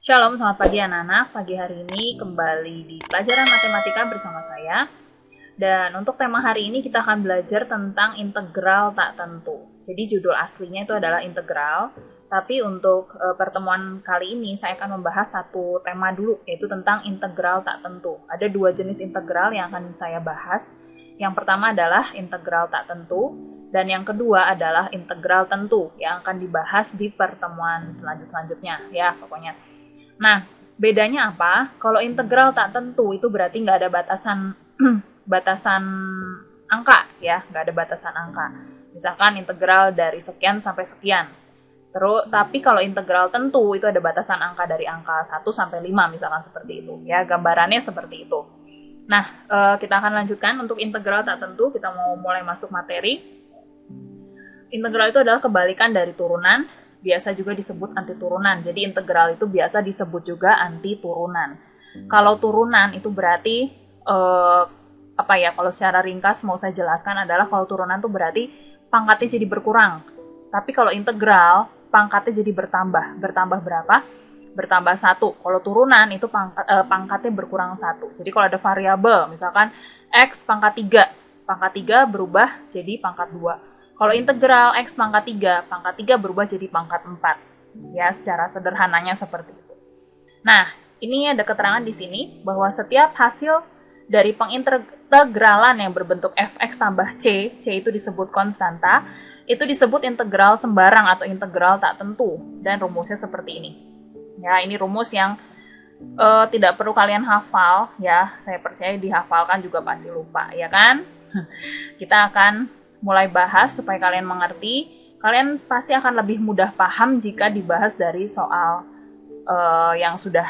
Shalom, selamat pagi anak-anak. Pagi hari ini kembali di pelajaran matematika bersama saya. Dan untuk tema hari ini kita akan belajar tentang integral tak tentu. Jadi judul aslinya itu adalah integral. Tapi untuk pertemuan kali ini saya akan membahas satu tema dulu, yaitu tentang integral tak tentu. Ada dua jenis integral yang akan saya bahas. Yang pertama adalah integral tak tentu. Dan yang kedua adalah integral tentu yang akan dibahas di pertemuan selanjutnya. Ya, pokoknya. Nah, bedanya apa? Kalau integral tak tentu itu berarti nggak ada batasan batasan angka, ya, nggak ada batasan angka. Misalkan integral dari sekian sampai sekian. Terus, tapi kalau integral tentu itu ada batasan angka dari angka 1 sampai 5, misalkan seperti itu. Ya, gambarannya seperti itu. Nah, kita akan lanjutkan untuk integral tak tentu. Kita mau mulai masuk materi. Integral itu adalah kebalikan dari turunan. Biasa juga disebut anti turunan. Jadi integral itu biasa disebut juga anti turunan. Kalau turunan itu berarti kalau secara ringkas mau saya jelaskan adalah kalau turunan itu berarti pangkatnya jadi berkurang. Tapi kalau integral pangkatnya jadi bertambah. Bertambah berapa? Bertambah 1. Kalau turunan itu pangkatnya berkurang 1. Jadi kalau ada variabel misalkan x pangkat 3, pangkat 3 berubah jadi pangkat 2. Kalau integral x pangkat 3 berubah jadi pangkat 4. Ya, secara sederhananya seperti itu. Nah, ini ada keterangan di sini bahwa setiap hasil dari pengintegralan yang berbentuk fx tambah c itu disebut konstanta, itu disebut integral sembarang atau integral tak tentu. Dan rumusnya seperti ini. Ya, ini rumus yang tidak perlu kalian hafal, ya. Saya percaya dihafalkan juga pasti lupa, ya kan? Kita akan mulai bahas supaya kalian mengerti. Kalian pasti akan lebih mudah paham jika dibahas dari soal yang sudah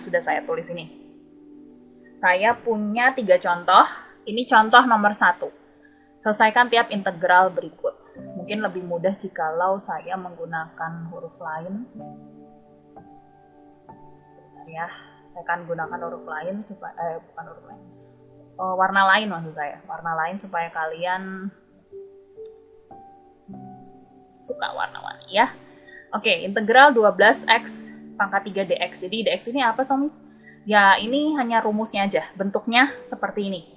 sudah saya tulis ini. Saya punya 3 contoh. Ini contoh nomor 1. Selesaikan tiap integral berikut. Mungkin lebih mudah jikalau saya menggunakan huruf lain. Sebentar ya, saya akan gunakan huruf lain supaya bukan huruf lain. Warna lain maksud saya. Warna lain supaya kalian suka warna-warni ya. Oke, integral 12x pangkat 3 dx. Jadi dx ini apa, Tomis? Ya, ini hanya rumusnya aja. Bentuknya seperti ini.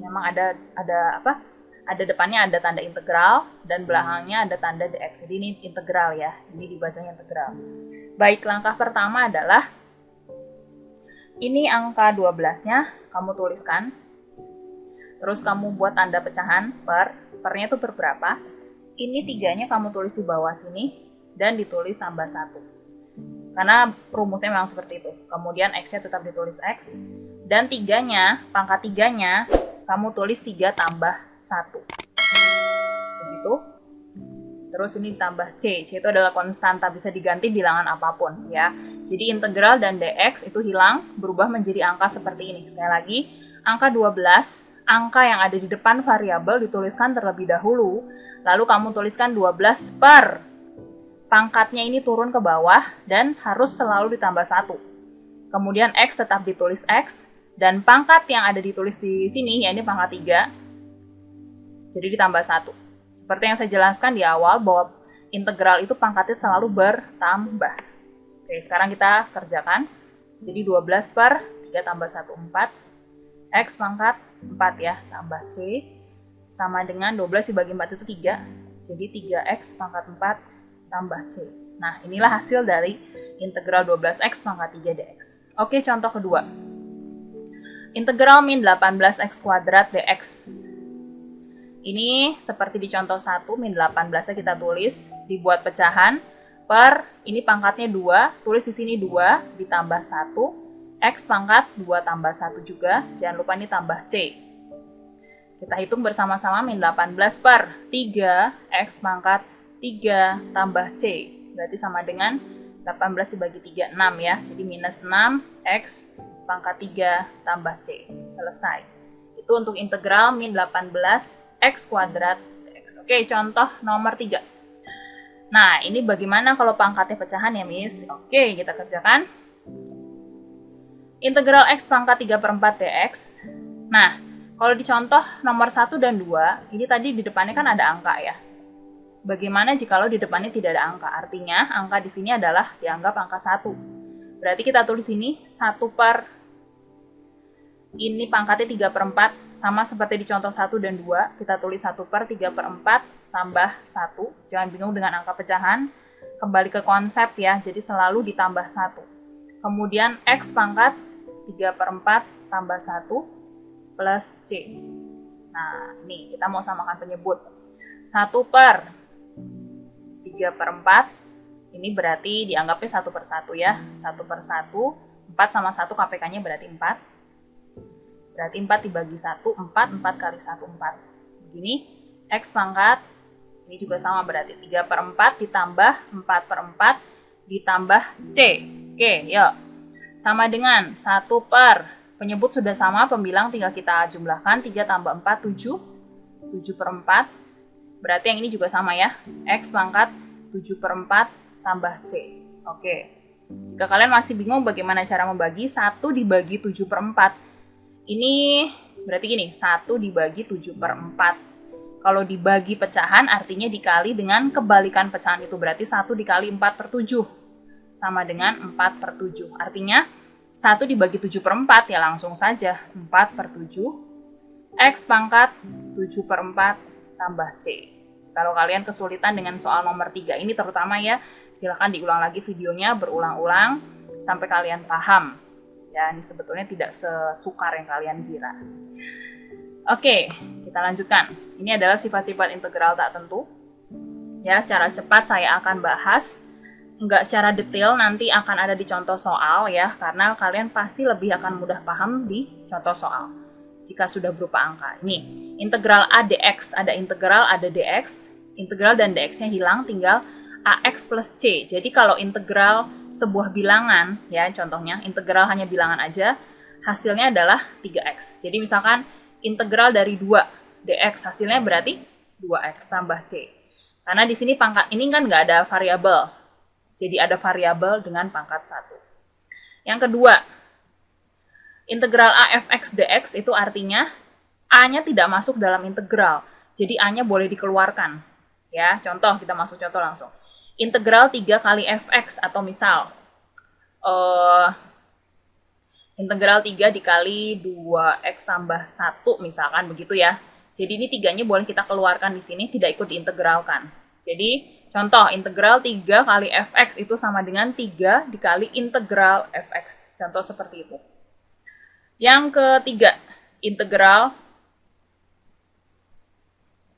Memang ada Ada depannya ada tanda integral dan belakangnya ada tanda dx. Jadi ini integral ya. Ini dibacanya integral. Baik, langkah pertama adalah ini angka 12-nya kamu tuliskan. Terus kamu buat tanda pecahan pernya itu berapa? Ini 3-nya kamu tulis di bawah sini dan ditulis tambah 1. Karena rumusnya memang seperti itu. Kemudian x-nya tetap ditulis x dan 3-nya, pangkat 3-nya kamu tulis 3 tambah 1. Begitu. Terus ini tambah c itu adalah konstanta, bisa diganti bilangan apapun ya. Jadi integral dan dx itu hilang, berubah menjadi angka seperti ini. Sekali lagi, angka 12, angka yang ada di depan variabel dituliskan terlebih dahulu, lalu kamu tuliskan 12 per pangkatnya ini turun ke bawah dan harus selalu ditambah 1. Kemudian x tetap ditulis x dan pangkat yang ada ditulis di sini, ya ini pangkat 3. Jadi ditambah 1. Seperti yang saya jelaskan di awal bahwa integral itu pangkatnya selalu bertambah. Oke, sekarang kita kerjakan. Jadi 12 per 3 tambah 1, 4. X pangkat 4 ya, tambah C. Sama dengan 12 dibagi 4 itu 3. Jadi 3X pangkat 4 tambah C. Nah, inilah hasil dari integral 12X pangkat 3 dx. Oke, contoh kedua. Integral min 18X kuadrat dx. Ini seperti di contoh 1, min 18-nya kita tulis, dibuat pecahan, per, ini pangkatnya 2, tulis di sini 2, ditambah 1, x pangkat 2 tambah 1 juga, jangan lupa ini tambah c. Kita hitung bersama-sama min 18 per 3, x pangkat 3 tambah c. Berarti sama dengan 18 dibagi 3, 6 ya. Jadi minus 6, x pangkat 3 tambah c. Selesai. Itu untuk integral min 18 x kuadrat dx. Oke, contoh nomor 3. Nah, ini bagaimana kalau pangkatnya pecahan ya, Miss? Oke, kita kerjakan. Integral x pangkat 3 per 4 dx. Nah, kalau di contoh nomor 1 dan 2, ini tadi di depannya kan ada angka ya. Bagaimana jikalau di depannya tidak ada angka? Artinya, angka di sini adalah dianggap angka 1. Berarti kita tulis ini 1 per, ini pangkatnya 3/4, sama seperti di contoh 1 dan 2, kita tulis 1 per 3/4 tambah 1. Jangan bingung dengan angka pecahan, kembali ke konsep ya, jadi selalu ditambah 1. Kemudian X pangkat 3/4 tambah 1 plus C. Nah, nih kita mau samakan penyebut. 1 per 3/4, ini berarti dianggapnya 1 per 1 ya. 1 per 1, 4 sama 1 KPK-nya berarti 4. Berarti 4 dibagi 1, 4, 4 kali 1, 4. Begini, X pangkat, ini juga sama berarti 3/4 ditambah 4/4 ditambah C. Oke, yuk. Sama dengan 1 per, penyebut sudah sama, pembilang tinggal kita jumlahkan, 3 tambah 4, 7. 7/4. Berarti yang ini juga sama ya. X pangkat 7/4 tambah C. Oke. Jika kalian masih bingung bagaimana cara membagi, 1 dibagi 7/4. Ini berarti gini, 1 dibagi 7/4. Kalau dibagi pecahan artinya dikali dengan kebalikan pecahan itu. Berarti 1 dikali 4/7. Sama dengan 4/7. Artinya 1 dibagi 7/4 ya langsung saja 4/7. X pangkat 7/4 tambah C. Kalau kalian kesulitan dengan soal nomor 3 ini terutama ya, silahkan diulang lagi videonya berulang-ulang sampai kalian paham. Ya, ini sebetulnya tidak sesukar yang kalian kira. Oke, kita lanjutkan. Ini adalah sifat-sifat integral tak tentu. Ya, secara cepat saya akan bahas. Enggak secara detail, nanti akan ada di contoh soal ya, karena kalian pasti lebih akan mudah paham di contoh soal jika sudah berupa angka. Ini, integral A dx, ada integral, ada dx. Integral dan dx-nya hilang, tinggal AX plus C. Jadi kalau integral sebuah bilangan, ya contohnya, integral hanya bilangan aja, hasilnya adalah 3x. Jadi misalkan integral dari 2 dx, hasilnya berarti 2x tambah C. Karena di sini pangkat ini kan nggak ada variabel. Jadi ada variabel dengan pangkat 1. Yang kedua, integral A fx dx itu artinya A-nya tidak masuk dalam integral. Jadi A-nya boleh dikeluarkan. Ya, contoh, kita masuk contoh langsung. Integral 3 kali fx, atau misal integral 3 dikali 2x tambah 1, misalkan begitu ya. Jadi ini 3-nya boleh kita keluarkan di sini, tidak ikut diintegralkan. Jadi contoh, integral 3 kali fx itu sama dengan 3 dikali integral fx. Contoh seperti itu. Yang ketiga, integral,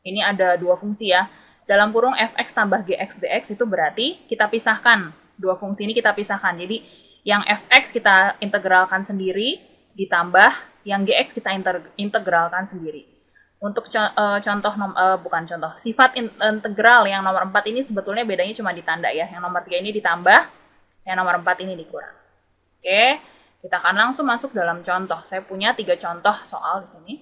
ini ada dua fungsi ya. Dalam kurung fx tambah gx dx itu berarti kita pisahkan. Dua fungsi ini kita pisahkan. Jadi yang fx kita integralkan sendiri, ditambah yang gx kita integralkan sendiri. Untuk sifat integral yang nomor 4 ini sebetulnya bedanya cuma di tanda ya. Yang nomor 3 ini ditambah, yang nomor 4 ini dikurang. Oke, kita akan langsung masuk dalam contoh. Saya punya 3 contoh soal di sini.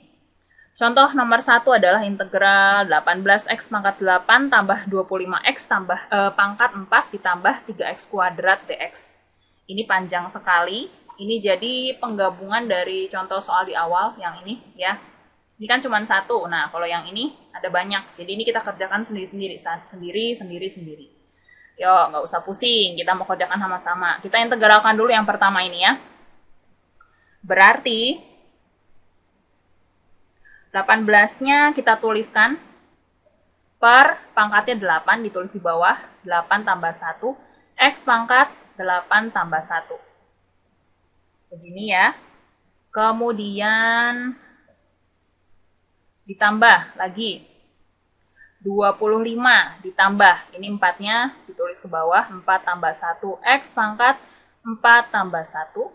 Contoh nomor 1 adalah integral 18x pangkat 8 tambah 25x tambah pangkat 4 ditambah 3x kuadrat dx. Ini panjang sekali. Ini jadi penggabungan dari contoh soal di awal yang ini ya. Ini kan cuma 1. Nah, kalau yang ini ada banyak. Jadi ini kita kerjakan sendiri-sendiri. Sendiri-sendiri. Yuk, nggak usah pusing. Kita mau kerjakan sama-sama. Kita integralkan dulu yang pertama ini ya. Berarti 18-nya kita tuliskan per pangkatnya 8, ditulis di bawah. 8 tambah 1. X pangkat 8 tambah 1. Begini ya. Kemudian ditambah lagi 25 ditambah, ini 4-nya ditulis ke bawah, 4 tambah 1, X pangkat 4 tambah 1,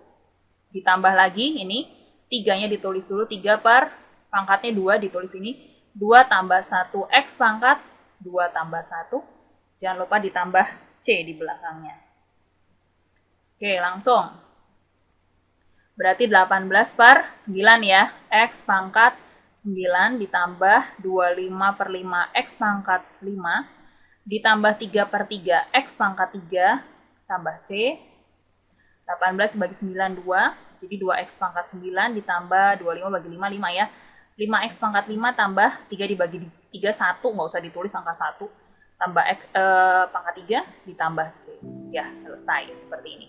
ditambah lagi, ini 3-nya ditulis dulu, 3 per pangkatnya 2 ditulis ini, 2 tambah 1, X pangkat 2 tambah 1, jangan lupa ditambah C di belakangnya. Oke, langsung. Berarti 18 per 9 ya, X pangkat 9 ditambah 25 per 5 X pangkat 5 ditambah 3 per 3 X pangkat 3 tambah C. 18 bagi 9 2, jadi 2X pangkat 9 ditambah 25 bagi 5 5 ya. 5X pangkat 5 tambah 3 dibagi 3 1, nggak usah ditulis angka 1. tambah pangkat 3 ditambah C. Ya, selesai seperti ini.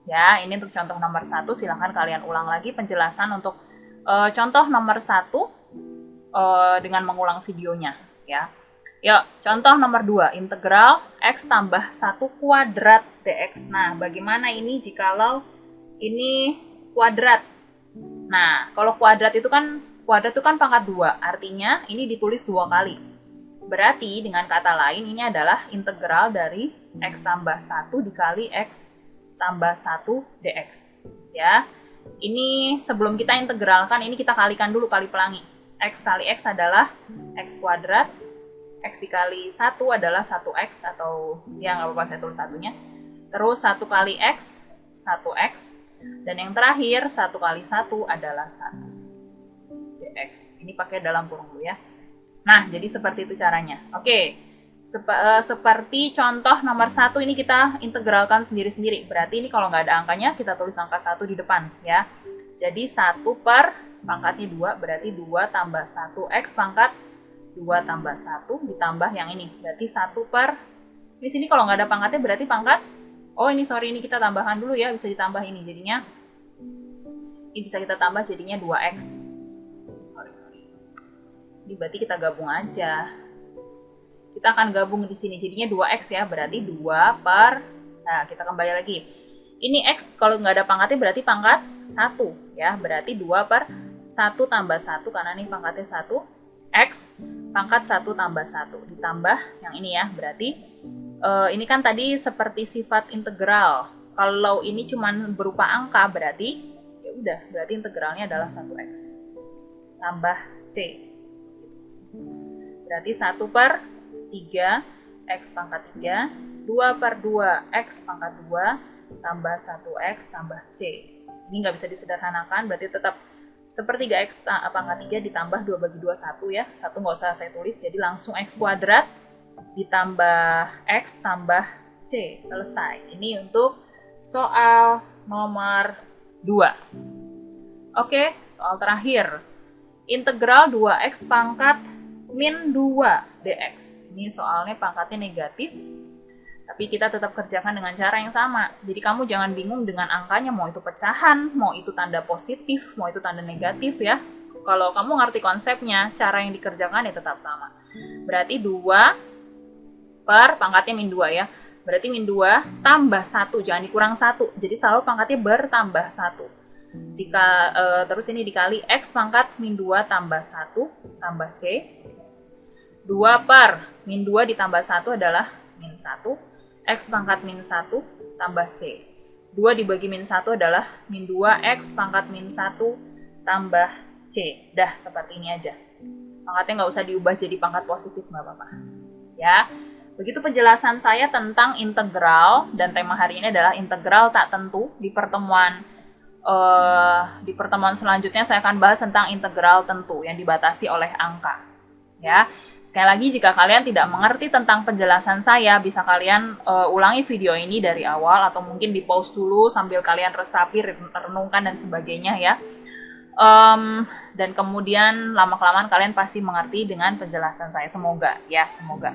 Ya, ini untuk contoh nomor 1. Silahkan kalian ulang lagi penjelasan untuk contoh nomor 1 dengan mengulang videonya. Ya. Yuk, contoh nomor 2. Integral X tambah 1 kuadrat dx. Nah, bagaimana ini jikalau ini kuadrat? Nah, kalau kuadrat itu kan pangkat 2. Artinya ini ditulis 2 kali. Berarti dengan kata lain ini adalah integral dari X tambah 1 dikali X tambah 1 dx. Ya. Ini sebelum kita integralkan, ini kita kalikan dulu, kali pelangi. X kali X adalah X kuadrat. X dikali 1 adalah 1X, atau ya nggak apa-apa saya tulis satunya. Terus 1 kali X, 1X. Dan yang terakhir 1 kali 1 adalah 1 dx. Ini pakai dalam kurung dulu ya. Nah, jadi seperti itu caranya. Oke, seperti contoh nomor 1 ini kita integralkan sendiri-sendiri. Berarti ini kalau nggak ada angkanya, kita tulis angka 1 di depan ya. Jadi 1 per pangkatnya 2, berarti 2 tambah 1X pangkat 2 tambah 1 ditambah yang ini. Berarti 1 per, di sini kalau nggak ada pangkatnya berarti pangkat, oh ini sorry, ini kita tambahkan dulu ya, bisa ditambah ini. Jadinya, ini bisa kita tambah jadinya 2X. Ini berarti kita gabung aja. Kita akan gabung di sini, jadinya 2X ya, berarti 2 per, nah kita kembali lagi. Ini X kalau nggak ada pangkatnya berarti pangkat 1 ya, berarti 2 per 1 tambah 1, karena ini pangkatnya 1, X pangkat 1 tambah 1, ditambah yang ini ya, berarti ini kan tadi seperti sifat integral. Kalau ini cuma berupa angka, berarti ya udah, berarti integralnya adalah 1X tambah C. Berarti 1 per 3 X pangkat 3, 2 per 2 X pangkat 2 tambah 1X tambah C. Ini nggak bisa disederhanakan, berarti tetap sepertiga X pangkat 3 ditambah 2 bagi 2, 1 ya. 1 nggak usah saya tulis, jadi langsung X kuadrat ditambah X tambah C. Selesai. Ini untuk soal nomor 2. Oke, soal terakhir. Integral 2X pangkat min 2 dx. Ini soalnya pangkatnya negatif, tapi kita tetap kerjakan dengan cara yang sama. Jadi kamu jangan bingung dengan angkanya, mau itu pecahan, mau itu tanda positif, mau itu tanda negatif ya. Kalau kamu ngerti konsepnya, cara yang dikerjakan ya tetap sama. Berarti 2 per pangkatnya min 2 ya. Berarti min 2 tambah 1, jangan dikurang 1. Jadi selalu pangkatnya bertambah 1. Terus ini dikali X pangkat min 2 tambah 1 tambah C. 2 per min 2 ditambah 1 adalah min 1. X pangkat min 1 tambah C. 2 dibagi min 1 adalah min 2X pangkat min 1 tambah C. Dah, seperti ini aja. Pangkatnya nggak usah diubah jadi pangkat positif, nggak apa-apa. Ya, begitu penjelasan saya tentang integral, dan tema hari ini adalah integral tak tentu. Di pertemuan selanjutnya saya akan bahas tentang integral tentu yang dibatasi oleh angka. Ya. Sekali lagi, jika kalian tidak mengerti tentang penjelasan saya, bisa kalian ulangi video ini dari awal, atau mungkin di pause dulu sambil kalian resapi, renungkan, dan sebagainya ya. Dan kemudian lama-kelamaan kalian pasti mengerti dengan penjelasan saya. Semoga ya, semoga.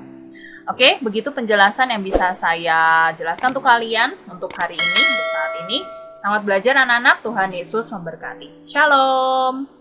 Oke, begitu penjelasan yang bisa saya jelaskan untuk kalian untuk hari ini, untuk saat ini. Selamat belajar anak-anak, Tuhan Yesus memberkati. Shalom!